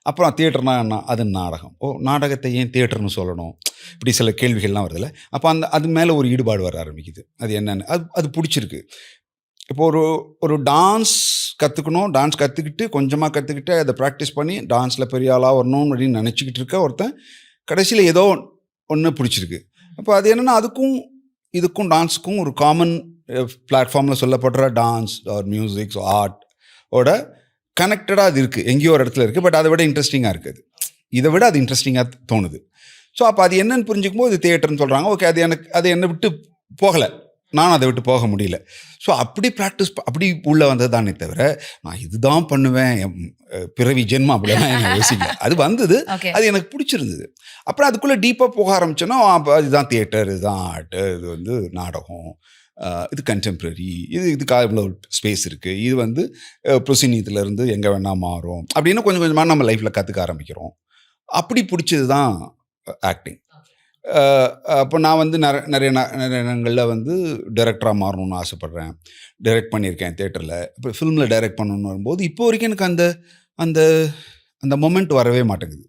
அப்புறம் தியேட்டர்னா என்ன? அது நாடகம். ஓ! நாடகத்தை ஏன் தியேட்டர்ன்னு சொல்லணும்? இப்படி சில கேள்விகள்லாம் வருதுல்ல. அப்போ அது மேல ஒரு ஈடுபாடு வர ஆரம்பிக்குது. அது என்னன்னு. அது அது புடிச்சிருக்கு. இப்போ ஒரு ஒரு டான்ஸ் கத்துக்கணும். டான்ஸ் கத்துக்கிட்டு, கொஞ்சமா கத்துக்கிட்டு, அத பிராக்டிஸ் பண்ணி டான்ஸ்ல பெரிய ஆளா வரணும் அப்படின்னு நெனச்சுக்கிட்டு இருக்க ஒருத்தன், கடைசியில ஏதோ ஒண்ணு புடிச்சிருக்கு. அப்ப அது என்னன்னா, அதுக்கும் இதுக்கும் டான்ஸுக்கும் ஒரு காமன் பிளாட்ஃபார்ம்ல சொல்லப்படுற டான்ஸ் ஆர் மியூசிக், ஆர்ட் ஓட கனெக்டடா அது இருக்கு. எங்கேயோ ஒரு இடத்துல இருக்கு. பட் அத விட இன்ட்ரஸ்டிங்கா இருக்கு அது. இத விட அது இன்ட்ரஸ்டிங்கா தோணுது. ஸோ அப்ப அது என்னன்னு புரிஞ்சுக்கும்போது இது தியேட்டர்ன்னு சொல்றாங்க. ஓகே, அது என்ன விட்டு போகல. நானும் அத விட்டு போக முடியல. ஸோ அப்படி அப்படி உள்ள வந்தது தானே தவிர, நான் இதுதான் பண்ணுவேன். பிறவி ஜென்மம் அப்படிலாம் நான் யோசிக்கல. அது வந்தது. ஓகே. அது எனக்கு பிடிச்சிருந்தது. அப்புறம் அதுக்குள்ள டீப்பா போக ஆரம்பிச்சோன்னா, அப்ப இதுதான் தியேட்டர், இதுதான் ஆர்ட், இது வந்து நாடகம், இது கன்டெம்பரரி, இதுக்காக இவ்வளோ ஸ்பேஸ் இருக்கு. இது வந்து ப்ரொசினியத்துலேருந்து எங்கே வேணா மாறும். அப்படின்னு கொஞ்சம் கொஞ்சமா நம்ம லைஃப்ல கத்துக்க ஆரம்பிக்கிறோம். அப்படி பிடிச்சது தான் ஆக்டிங். அப்போ நான் வந்து நிறைய நேரங்கள்ல வந்து டைரக்டரா மாறணும்னு ஆசைப்படுறேன். டைரக்ட் பண்ணியிருக்கேன் தியேட்டர்ல. இப்போ ஃபிலிம்ல டைரக்ட் பண்ணணும்னு வரும்போது, இப்போ வரைக்கும் எனக்கு அந்த அந்த அந்த மொமெண்ட் வரவே மாட்டேங்குது.